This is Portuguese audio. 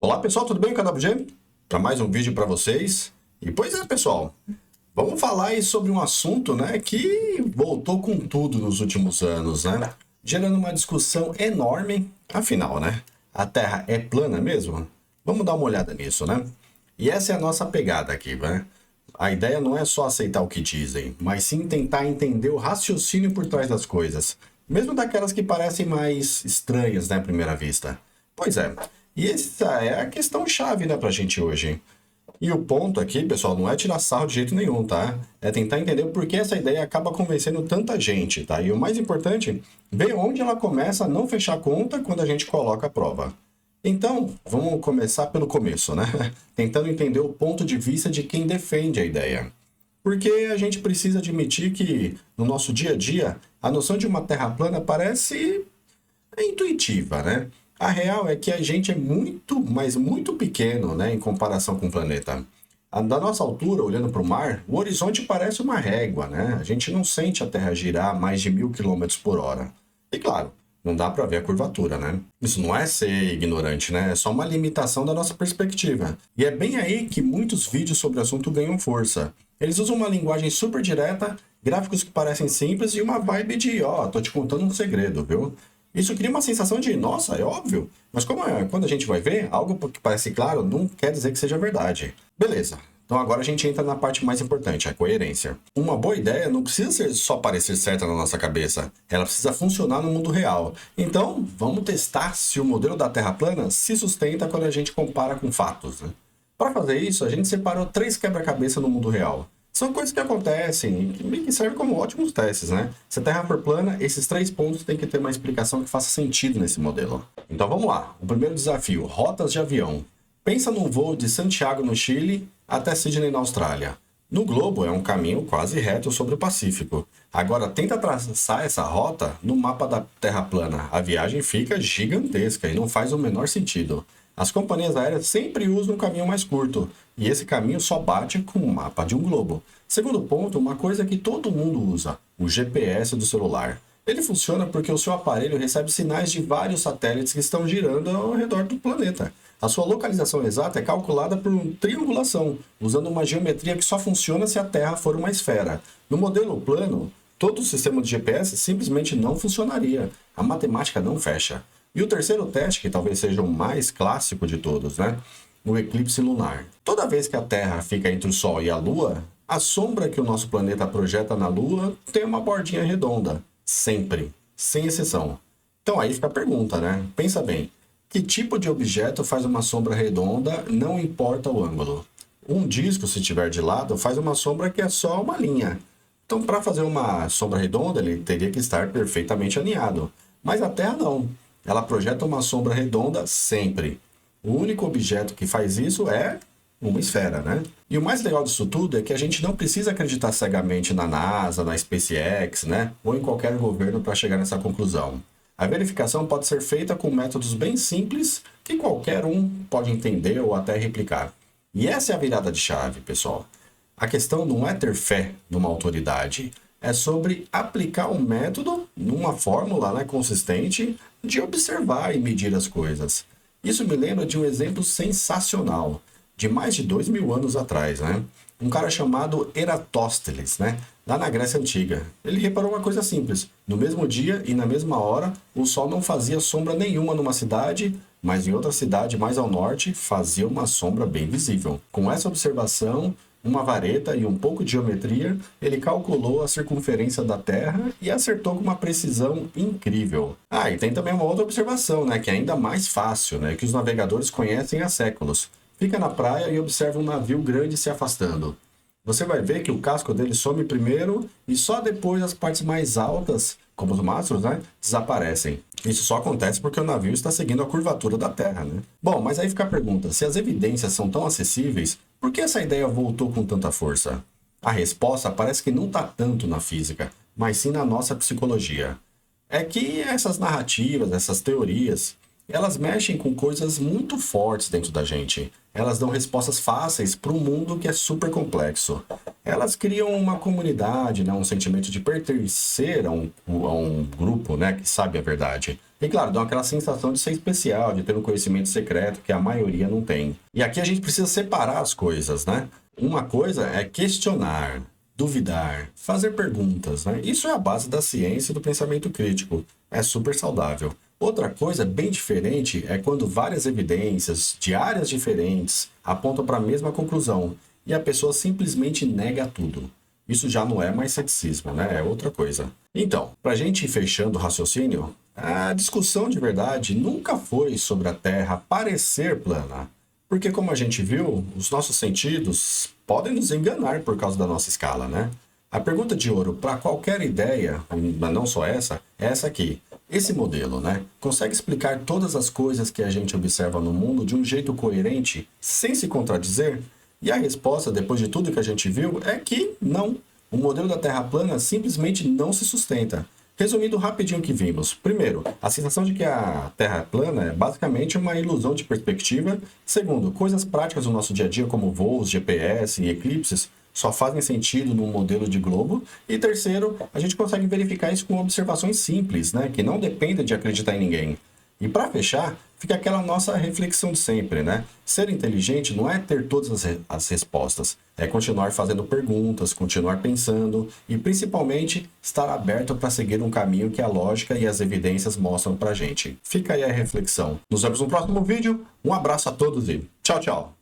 Olá pessoal, tudo bem? KWG? Para mais um vídeo para vocês. E pois é, pessoal, vamos falar aí sobre um assunto, né, que voltou com tudo nos últimos anos, né? Gerando uma discussão enorme. Afinal, né? A Terra é plana mesmo? Vamos dar uma olhada nisso, né? E essa é a nossa pegada aqui, né? A ideia não é só aceitar o que dizem, mas sim tentar entender o raciocínio por trás das coisas, mesmo daquelas que parecem mais estranhas, né, à primeira vista. Pois é, e essa é a questão chave, né, pra gente hoje. E o ponto aqui, pessoal, não é tirar sarro de jeito nenhum, tá? É tentar entender o porquê essa ideia acaba convencendo tanta gente, tá? E o mais importante, ver onde ela começa a não fechar conta quando a gente coloca a prova. Então, vamos começar pelo começo, né? Tentando entender o ponto de vista de quem defende a ideia. Porque a gente precisa admitir que, no nosso dia a dia, a noção de uma terra plana parece intuitiva, né? A real é que a gente é muito, mas muito pequeno, né, em comparação com o planeta. Da nossa altura, olhando para o mar, o horizonte parece uma régua, né? A gente não sente a Terra girar a mais de 1000 km por hora. E claro, não dá para ver a curvatura, né? Isso não é ser ignorante, né? É só uma limitação da nossa perspectiva. E é bem aí que muitos vídeos sobre o assunto ganham força. Eles usam uma linguagem super direta, gráficos que parecem simples e uma vibe de, ó, tô te contando um segredo, viu? Isso cria uma sensação de, nossa, é óbvio. Mas quando a gente vai ver, algo que parece claro não quer dizer que seja verdade. Beleza. Então agora a gente entra na parte mais importante, a coerência. Uma boa ideia não precisa ser só parecer certa na nossa cabeça. Ela precisa funcionar no mundo real. Então, vamos testar se o modelo da Terra plana se sustenta quando a gente compara com fatos, né? Para fazer isso, a gente separou 3 quebra-cabeça no mundo real. São coisas que acontecem e que servem como ótimos testes, né? Se a Terra for plana, esses 3 pontos têm que ter uma explicação que faça sentido nesse modelo. Então vamos lá. O primeiro desafio, rotas de avião. Pensa num voo de Santiago, no Chile, até Sydney, na Austrália. No globo é um caminho quase reto sobre o Pacífico. Agora tenta traçar essa rota no mapa da Terra plana. A viagem fica gigantesca e não faz o menor sentido. As companhias aéreas sempre usam um caminho mais curto, e esse caminho só bate com o mapa de um globo. Segundo ponto, uma coisa que todo mundo usa, o GPS do celular. Ele funciona porque o seu aparelho recebe sinais de vários satélites que estão girando ao redor do planeta. A sua localização exata é calculada por triangulação, usando uma geometria que só funciona se a Terra for uma esfera. No modelo plano, todo o sistema de GPS simplesmente não funcionaria. A matemática não fecha. E o terceiro teste, que talvez seja o mais clássico de todos, né? O eclipse lunar. Toda vez que a Terra fica entre o Sol e a Lua, a sombra que o nosso planeta projeta na Lua tem uma bordinha redonda. Sempre. Sem exceção. Então aí fica a pergunta, né? Pensa bem. Que tipo de objeto faz uma sombra redonda, não importa o ângulo? Um disco, se estiver de lado, faz uma sombra que é só uma linha. Então, para fazer uma sombra redonda, ele teria que estar perfeitamente alinhado. Mas a Terra não. Ela projeta uma sombra redonda sempre. O único objeto que faz isso é uma esfera, né? E o mais legal disso tudo é que a gente não precisa acreditar cegamente na NASA, na SpaceX, né? Ou em qualquer governo para chegar nessa conclusão. A verificação pode ser feita com métodos bem simples que qualquer um pode entender ou até replicar. E essa é a virada de chave, pessoal. A questão não é ter fé numa autoridade, é sobre aplicar um método numa fórmula, né, consistente de observar e medir as coisas. Isso me lembra de um exemplo sensacional, de mais de 2000 anos atrás, né? Um cara chamado Eratóstenes, né? Lá na Grécia Antiga. Ele reparou uma coisa simples. No mesmo dia e na mesma hora, o sol não fazia sombra nenhuma numa cidade, mas em outra cidade mais ao norte fazia uma sombra bem visível. Com essa observação, uma vareta e um pouco de geometria, ele calculou a circunferência da Terra e acertou com uma precisão incrível. Ah, e tem também uma outra observação, né, que é ainda mais fácil, né, que os navegadores conhecem há séculos. Fica na praia e observa um navio grande se afastando. Você vai ver que o casco dele some primeiro e só depois as partes mais altas, como os mastros, né, desaparecem. Isso só acontece porque o navio está seguindo a curvatura da Terra, né? Bom, mas aí fica a pergunta, se as evidências são tão acessíveis, por que essa ideia voltou com tanta força? A resposta parece que não está tanto na física, mas sim na nossa psicologia. É que essas narrativas, essas teorias, elas mexem com coisas muito fortes dentro da gente. Elas dão respostas fáceis para um mundo que é super complexo. elas criam uma comunidade, né, um sentimento de pertencer a um grupo, né, que sabe a verdade. E claro, dão aquela sensação de ser especial, de ter um conhecimento secreto que a maioria não tem. E aqui a gente precisa separar as coisas, né? Uma coisa é questionar, duvidar, fazer perguntas, né? Isso é a base da ciência e do pensamento crítico. É super saudável. Outra coisa bem diferente é quando várias evidências de áreas diferentes apontam para a mesma conclusão e a pessoa simplesmente nega tudo. Isso já não é mais ceticismo, né? É outra coisa. Então, para a gente ir fechando o raciocínio, a discussão de verdade nunca foi sobre a Terra parecer plana. Porque, como a gente viu, os nossos sentidos podem nos enganar por causa da nossa escala, né? A pergunta de ouro para qualquer ideia, mas não só essa, é essa aqui. Esse modelo, né? Consegue explicar todas as coisas que a gente observa no mundo de um jeito coerente, sem se contradizer? E a resposta, depois de tudo que a gente viu, é que não. O modelo da Terra plana simplesmente não se sustenta. Resumindo rapidinho o que vimos. Primeiro, a sensação de que a Terra é plana é basicamente uma ilusão de perspectiva. Segundo, coisas práticas do nosso dia a dia, como voos, GPS e eclipses, só fazem sentido num modelo de globo. E terceiro, a gente consegue verificar isso com observações simples, né, que não dependem de acreditar em ninguém. E para fechar, fica aquela nossa reflexão de sempre, né? Ser inteligente não é ter todas as respostas, é continuar fazendo perguntas, continuar pensando e principalmente estar aberto para seguir um caminho que a lógica e as evidências mostram para gente. Fica aí a reflexão. Nos vemos no próximo vídeo. Um abraço a todos e tchau, tchau!